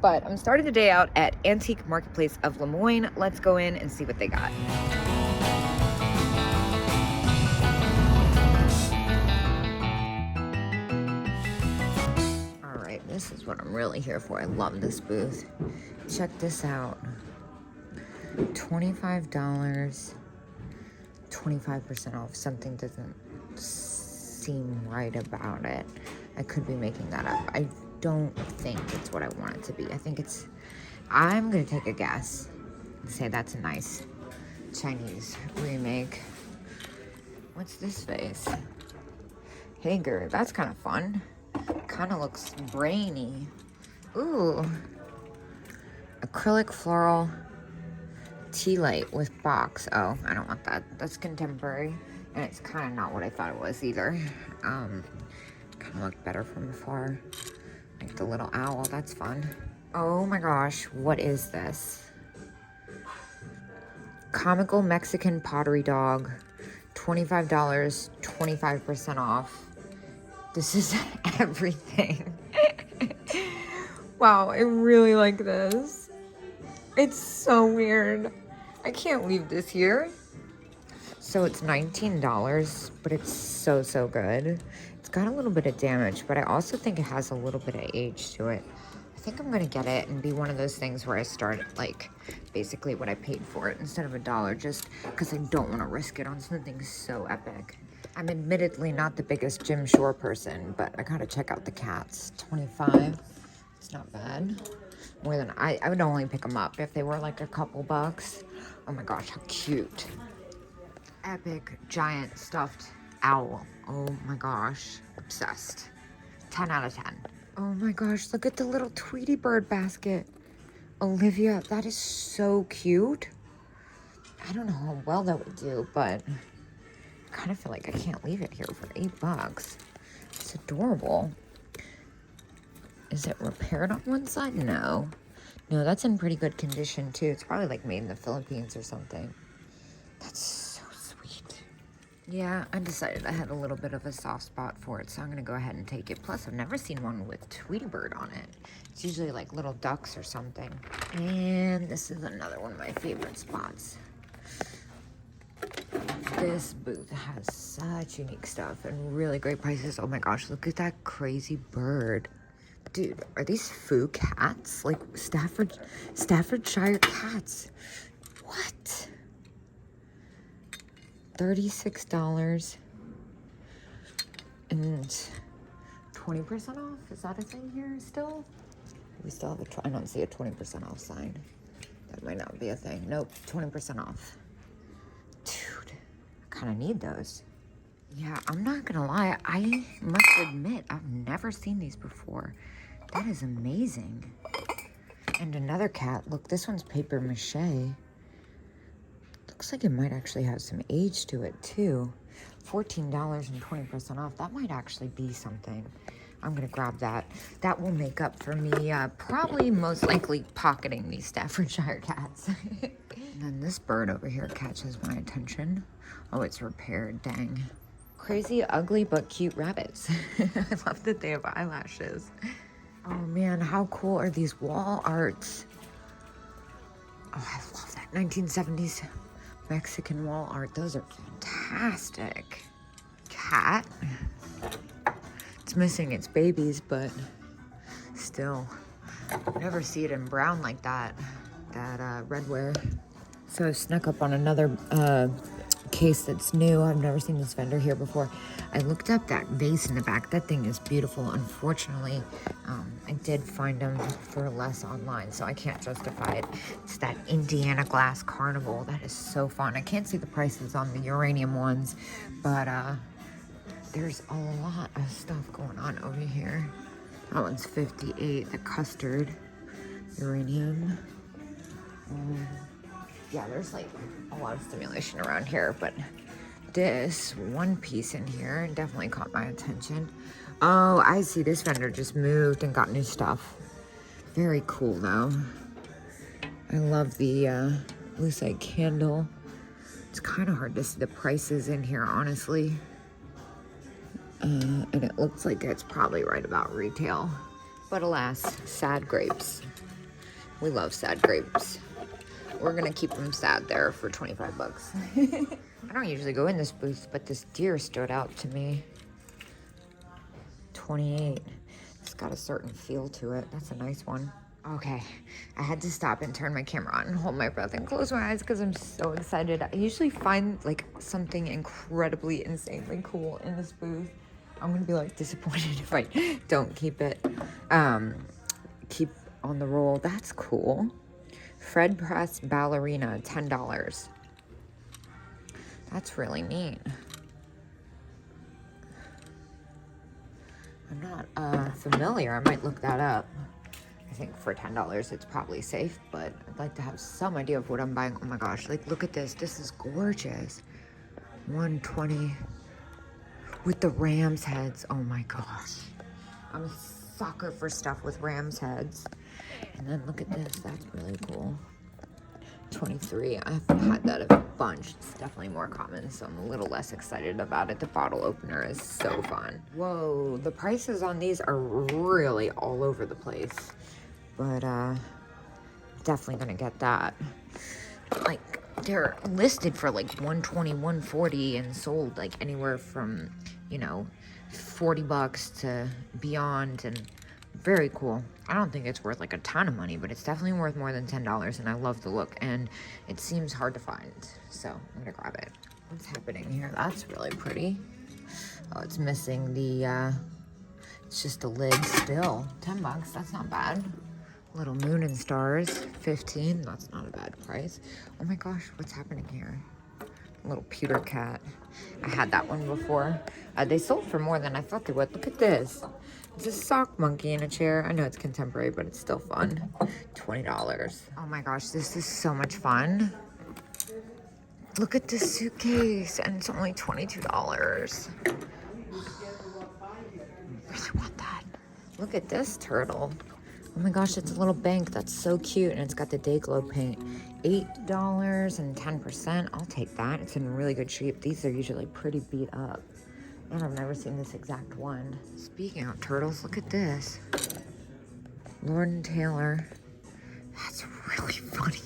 But I'm starting the day out at Antique Marketplace of Lemoyne. Let's go in and see what they got. All right, this is what I'm really here for. I love this booth. Check this out. $25, 25% off. Something doesn't seem right about it. I could be making that up. I don't think it's what I want it to be. I think it's, I'm gonna take a guess and say that's a nice Chinese remake. What's this face? Hager, that's kind of fun. Kind of looks brainy. Ooh. Acrylic floral tea light with box. Oh, I don't want that. That's contemporary. And it's kind of not what I thought it was either. Kind of looked better from afar. Like the little owl, that's fun. Oh my gosh, what is this? Comical Mexican pottery dog. $25, 25% off. This is everything. Wow, I really like this. It's so weird. I can't leave this here. So it's $19, but it's so, so good. It's got a little bit of damage, but I also think it has a little bit of age to it. I think I'm gonna get it and be one of those things where I start at like basically what I paid for it instead of $1, just because I don't want to risk it on something so epic. I'm admittedly not the biggest Jim Shore person, but I gotta check out the cats. 25, it's not bad. More than I would only pick them up if they were like a couple bucks. Oh my gosh, how cute. Epic giant stuffed owl. Oh my gosh, obsessed. 10 out of 10. Oh my gosh, look at the little Tweety bird basket. Olivia, that is so cute. I don't know how well that would do, but I kind of feel like I can't leave it here for $8. It's adorable. Is it repaired on one side? No. No, that's in pretty good condition too. It's probably like made in the Philippines or something. That's so sweet. Yeah, I decided I had a little bit of a soft spot for it, so I'm gonna go ahead and take it. Plus, I've never seen one with Tweety bird on it. It's usually like little ducks or something. And this is another one of my favorite spots. This booth has such unique stuff and really great prices. Oh my gosh, look at that crazy bird. Dude, are these foo cats? Like Staffordshire cats. What? $36 and 20% off? Is that a thing here still? We still have I don't see a 20% off sign. That might not be a thing. Nope, 20% off. Dude, I kind of need those. Yeah, I'm not gonna lie. I must admit, I've never seen these before. That is amazing. And another cat. Look, this one's paper mache. Looks like it might actually have some age to it too. $14 and 20% off. That might actually be something. I'm gonna grab that. That will make up for me probably most likely pocketing these Staffordshire cats. And then this bird over here catches my attention. Oh, it's repaired, dang. Crazy, ugly, but cute rabbits. I love that they have eyelashes. Oh man, how cool are these wall arts? Oh, I love that 1970s Mexican wall art. Those are fantastic. Cat. It's missing its babies, but still. Never see it in brown like that. That redware. So I snuck up on another case that's new. I've never seen this vendor here before. I looked up that vase in the back. That thing is beautiful. Unfortunately, I did find them for less online, so I can't justify it. It's that Indiana glass carnival. That is so fun. I can't see the prices on the uranium ones, but there's a lot of stuff going on over here. That one's $58. The custard uranium. Yeah, there's like a lot of stimulation around here, but this one piece in here definitely caught my attention. Oh, I see. This vendor just moved and got new stuff. Very cool though. I love the lucite candle. It's kind of hard to see the prices in here, honestly. And it looks like it's probably right about retail. But alas, sad grapes. We love sad grapes. We're gonna keep them sad there for 25 bucks. I don't usually go in this booth, but this deer stood out to me. 28. It's got a certain feel to it. That's a nice one. Okay, I had to stop and turn my camera on and hold my breath and close my eyes because I'm so excited. I usually find like something incredibly insanely cool in this booth. I'm gonna be like disappointed if I don't keep it. Keep on the roll. That's cool. Fred Press Ballerina, $10. That's really neat. I'm not familiar. I might look that up. I think for $10 it's probably safe, but I'd like to have some idea of what I'm buying. Oh my gosh, like look at this. This is gorgeous. 120 with the ram's heads. Oh my gosh. I'm a sucker for stuff with ram's heads. And then look at this. That's really cool. 23. I've had that a bunch. It's definitely more common, so I'm a little less excited about it. The bottle opener is so fun. Whoa, the prices on these are really all over the place, but definitely gonna get that. Like they're listed for like 120, 140 and sold like anywhere from, you know, 40 bucks to beyond, and very cool. I don't think it's worth like a ton of money, but it's definitely worth more than $10, and I love the look, and it seems hard to find, so I'm gonna grab it. What's happening here? That's really pretty. Oh, it's missing the, it's just the lid still. 10 bucks, that's not bad. Little moon and stars, 15, that's not a bad price. Oh my gosh, what's happening here? A little pewter cat. I had that one before. They sold for more than I thought they would. Look at this. It's a sock monkey in a chair. I know it's contemporary, but it's still fun. $20. Oh my gosh, this is so much fun. Look at this suitcase, and it's only $22. I really want that. Look at this turtle. Oh my gosh, it's a little bank. That's so cute, and it's got the day glow paint. $8 and 10%. I'll take that. It's in really good shape. These are usually pretty beat up. And I've never seen this exact one. Speaking of turtles, look at this. Lord & Taylor. That's really funny.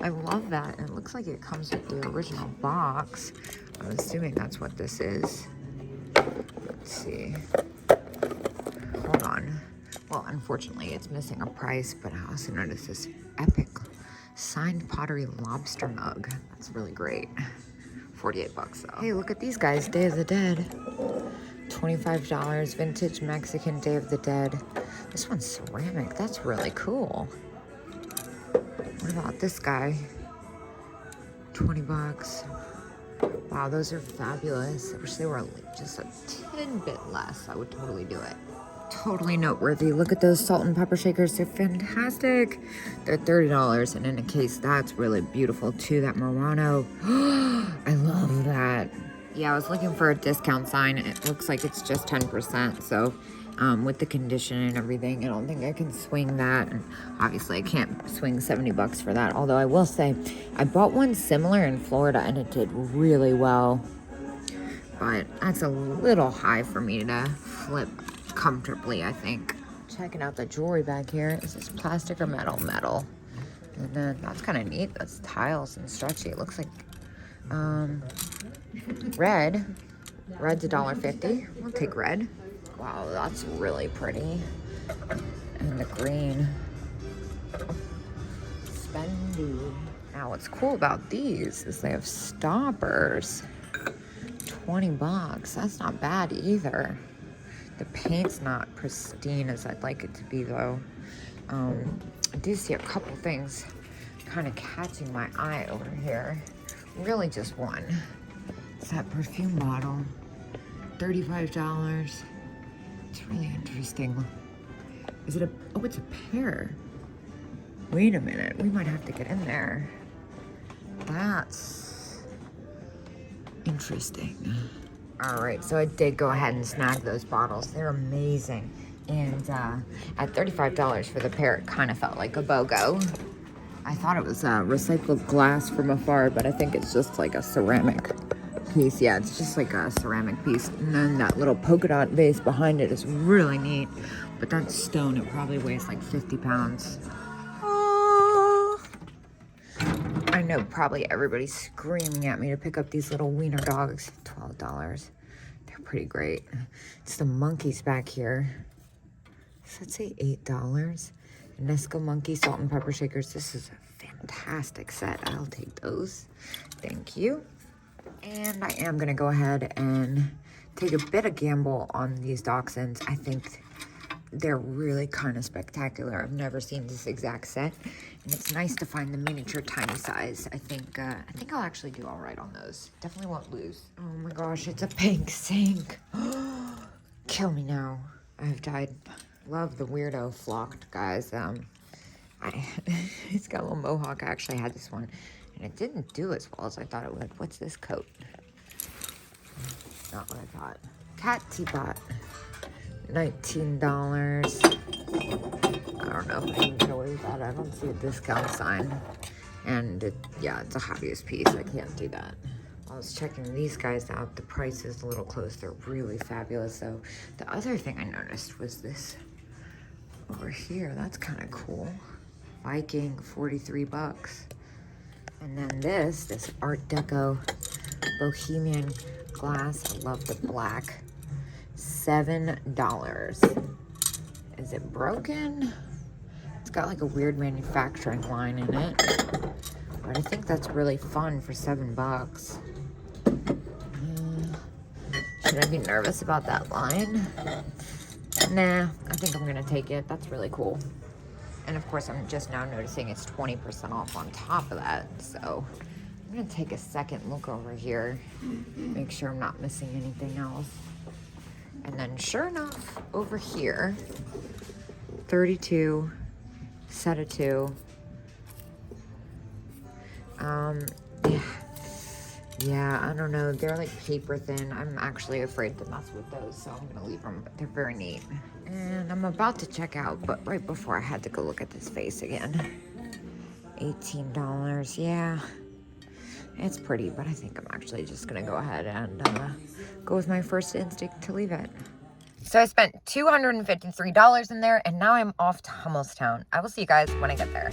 I love that. And it looks like it comes with the original box. I'm assuming that's what this is. Let's see. Hold on. Well, unfortunately, it's missing a price, but I also noticed this epic signed pottery lobster mug. That's really great. 48 bucks though. Hey, look at these guys, Day of the Dead. $25, vintage Mexican Day of the Dead. This one's ceramic, that's really cool. What about this guy? 20 bucks. Wow, those are fabulous. I wish they were just a tin bit less. I would totally do it. Totally noteworthy. Look at those salt and pepper shakers. They're fantastic. They're $30, and in a case, that's really beautiful too. That Murano. I love that. Yeah, I was looking for a discount sign. It looks like it's just 10%. So with the condition and everything, I don't think I can swing that. And obviously, I can't swing 70 bucks for that. Although I will say, I bought one similar in Florida, and it did really well. But that's a little high for me to flip comfortably, I think. Checking out the jewelry back here. Is this plastic or metal? Metal. And then that's kind of neat. That's tiles and stretchy. It looks like red. Red's $1.50. I'll take red. Wow, that's really pretty. And the green. Spendy. Now what's cool about these is they have stoppers. 20 bucks. That's not bad either. The paint's not pristine as I'd like it to be though. I do see a couple things kind of catching my eye over here. Really just one. It's that perfume bottle. $35. It's really interesting. Is it a, oh, it's a pair. Wait a minute, we might have to get in there. That's interesting. All right, so I did go ahead and snag those bottles. They're amazing. And at $35 for the pair, it kind of felt like a BOGO. I thought it was recycled glass from afar, but I think it's just like a ceramic piece. Yeah, it's just like a ceramic piece. And then that little polka dot vase behind it is really neat. But that stone, it probably weighs like 50 pounds. Oh, I know probably everybody's screaming at me to pick up these little wiener dogs. $12. They're pretty great. It's the monkeys back here. Does that say $8? Nesco monkey salt and pepper shakers. This is a fantastic set. I'll take those. Thank you. And I am going to go ahead and take a bit of gamble on these dachshunds. I think they're really kind of spectacular. I've never seen this exact set, and it's nice to find the miniature tiny size. I think I'll actually do all right on those. Definitely won't lose. Oh my gosh, it's a pink sink. Kill me now. I've died. Love the weirdo flocked guys. It's got a little mohawk. I actually had this one, and it didn't do as well as I thought it would. What's this coat? Not what I thought. Cat teapot. $19. I don't know if I can get away with that. I don't see a discount sign. And yeah, it's a hobbyist piece. I can't do that. I was checking these guys out. The price is a little close. They're really fabulous. So the other thing I noticed was this over here. That's kind of cool. Viking, $43. And then this Art Deco Bohemian glass. I love the black. $7. Is it broken? It's got like a weird manufacturing line in it, but I think that's really fun for $7. Should I be nervous about that line? Nah, I think I'm gonna take it. That's really cool. And of course, I'm just now noticing it's 20% off on top of that. So I'm gonna take a second look over here, make sure I'm not missing anything else. And then sure enough, over here, 32, set of 2. Yeah, I don't know. They're like paper thin. I'm actually afraid to mess with those, so I'm gonna leave them, but they're very neat. And I'm about to check out, but right before I had to go look at this face again. $18, yeah. It's pretty, but I think I'm actually just gonna go ahead and go with my first instinct to leave it. So I spent $253 in there, and now I'm off to Hummelstown. I will see you guys when I get there.